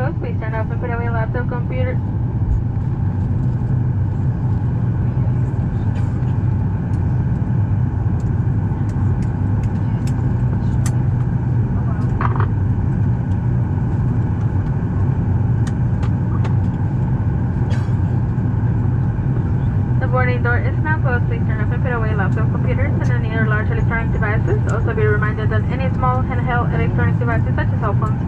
closed. Please turn off and put away your laptop, computer. The boarding door is now closed. Please turn off and put away laptop computers and any other large electronic devices. Also be reminded that any small handheld electronic devices such as cell phones,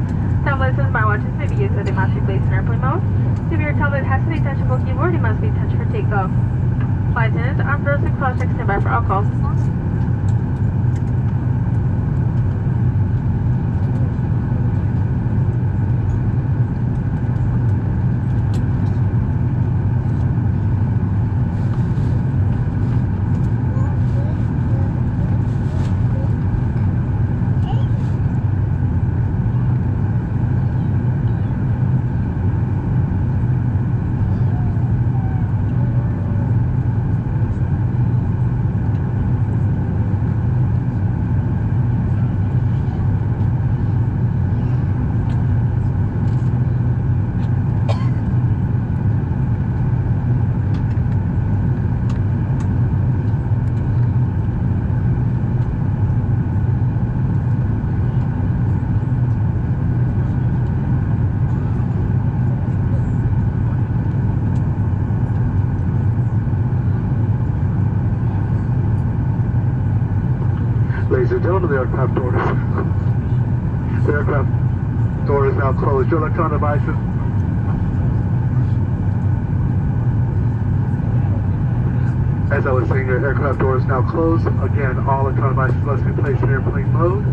tablets, and smartwatches may be used, so they must be placed in airplane mode. If your tablet has a detachable keyboard, it must be touched for takeoff. Flight attendants, armed doors and cross checks, stand by for all calls. Ladies and gentlemen, the aircraft door is now closed. Your electronic devices as I was saying, your aircraft door is now closed. Again, all electronic devices must be placed in airplane mode.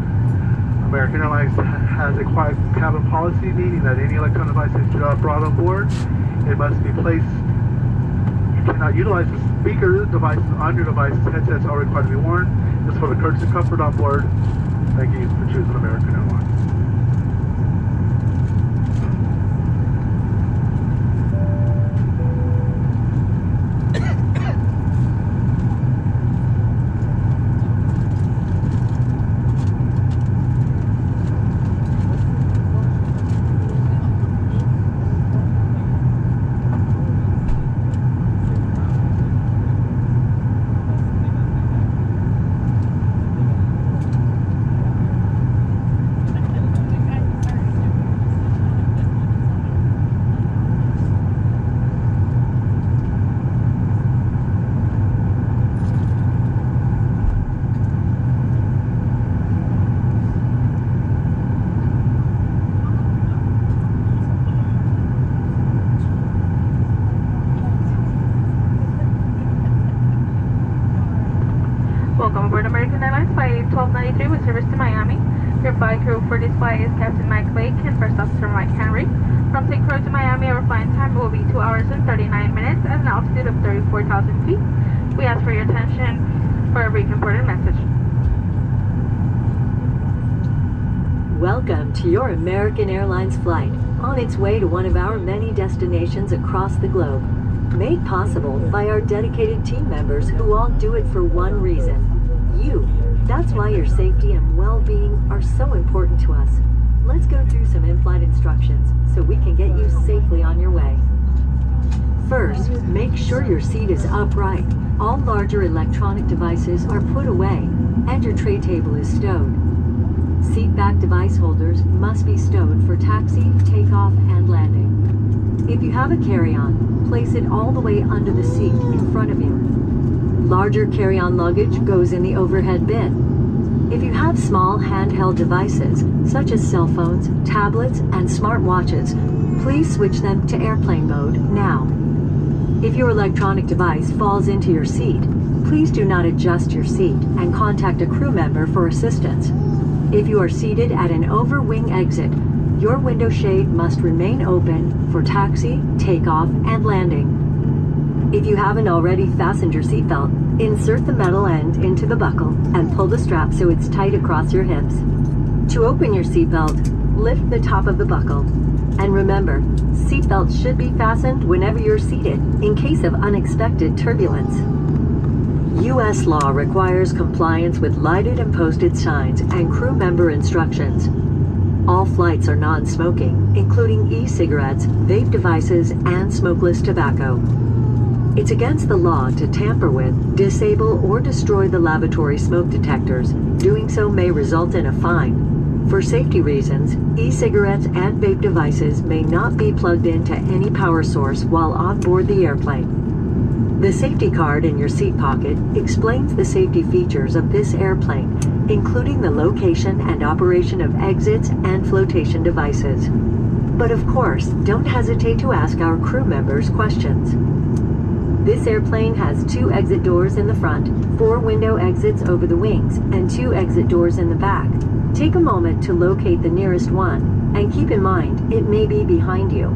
American Airlines has a quiet cabin policy, meaning that any electronic device that you have brought on board, it must be placed. You cannot utilize the speaker devices on your devices. Headsets are required to be worn. This is for the courtesy and comfort on board. Thank you for choosing American Airlines. Welcome aboard American Airlines Flight 1293 with service to Miami. Your flight crew for this flight is Captain Mike Lake and First Officer Mike Henry. From St Croix to Miami, our flying time will be 2 hours and 39 minutes at an altitude of 34,000 feet. We ask for your attention for a brief important message. Welcome to your American Airlines flight, on its way to one of our many destinations across the globe. Made possible by our dedicated team members who all do it for one reason: you. That's why your safety and well-being are so important to us. Let's go through some in-flight instructions so we can get you safely on your way. First, make sure your seat is upright. All larger electronic devices are put away and your tray table is stowed. Seat back device holders must be stowed for taxi, takeoff, and landing. If you have a carry-on, place it all the way under the seat in front of you. Larger carry-on luggage goes in the overhead bin. If you have small handheld devices, such as cell phones, tablets, and smartwatches, please switch them to airplane mode now. If your electronic device falls into your seat, please do not adjust your seat and contact a crew member for assistance. If you are seated at an overwing exit, your window shade must remain open for taxi, takeoff, and landing. If you haven't already fastened your seatbelt, insert the metal end into the buckle and pull the strap so it's tight across your hips. To open your seatbelt, lift the top of the buckle. And remember, seatbelts should be fastened whenever you're seated in case of unexpected turbulence. U.S. law requires compliance with lighted and posted signs and crew member instructions. All flights are non-smoking, including e-cigarettes, vape devices, and smokeless tobacco. It's against the law to tamper with, disable, or destroy the lavatory smoke detectors. Doing so may result in a fine. For safety reasons, e-cigarettes and vape devices may not be plugged into any power source while on board the airplane. The safety card in your seat pocket explains the safety features of this airplane, including the location and operation of exits and flotation devices. But of course, don't hesitate to ask our crew members questions. This airplane has 2 exit doors in the front, 4 window exits over the wings, and 2 exit doors in the back. Take a moment to locate the nearest one, and keep in mind, it may be behind you.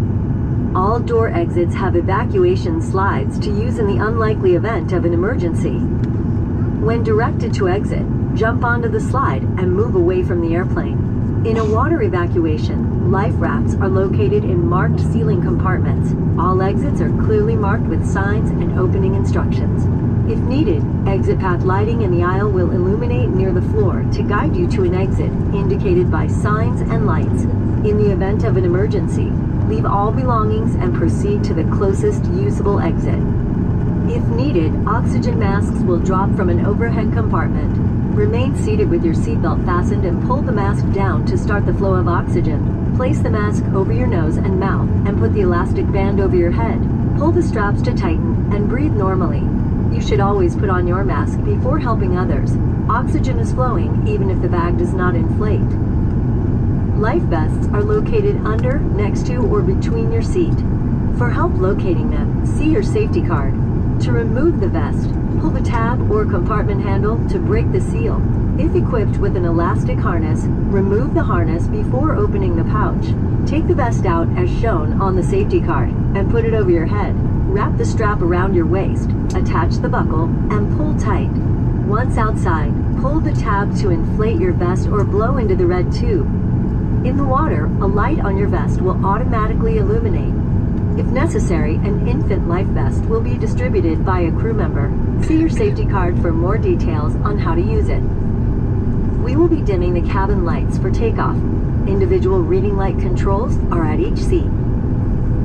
All door exits have evacuation slides to use in the unlikely event of an emergency. When directed to exit, jump onto the slide and move away from the airplane. In a water evacuation, life rafts are located in marked ceiling compartments. All exits are clearly marked with signs and opening instructions. If needed, exit path lighting in the aisle will illuminate near the floor to guide you to an exit indicated by signs and lights. In the event of an emergency, leave all belongings and proceed to the closest usable exit. If needed, oxygen masks will drop from an overhead compartment. Remain seated with your seatbelt fastened and pull the mask down to start the flow of oxygen. Place the mask over your nose and mouth and put the elastic band over your head. Pull the straps to tighten and breathe normally. You should always put on your mask before helping others. Oxygen is flowing even if the bag does not inflate. Life vests are located under, next to, or between your seat. For help locating them, see your safety card. To remove the vest, pull the tab or compartment handle to break the seal. If equipped with an elastic harness, remove the harness before opening the pouch. Take the vest out as shown on the safety card and put it over your head. Wrap the strap around your waist, attach the buckle, and pull tight. Once outside, pull the tab to inflate your vest or blow into the red tube. In the water, a light on your vest will automatically illuminate. If necessary, an infant life vest will be distributed by a crew member. See your safety card for more details on how to use it. We will be dimming the cabin lights for takeoff. Individual reading light controls are at each seat.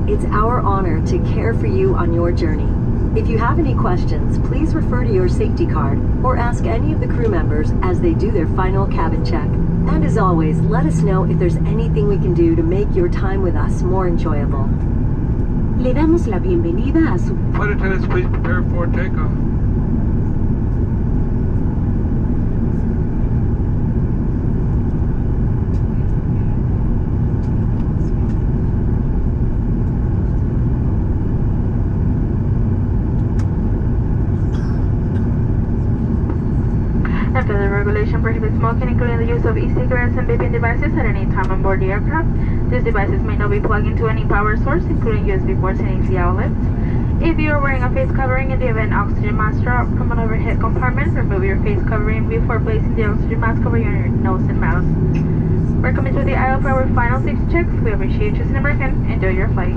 It's our honor to care for you on your journey. If you have any questions, please refer to your safety card or ask any of the crew members as they do their final cabin check. And as always, let us know if there's anything we can do to make your time with us more enjoyable. Le damos la bienvenida a su... Flight attendants, please prepare for takeoff. After the regulation prohibits smoking, including the use of e-cigarettes and vaping devices at any time on board the aircraft. These devices may not be plugged into any power source, including USB ports and AC outlets. If you are wearing a face covering in the event oxygen mask drop from an overhead compartment, remove your face covering before placing the oxygen mask over your nose and mouth. We're coming to the aisle for our final safety checks. We appreciate you choosing American. Enjoy your flight.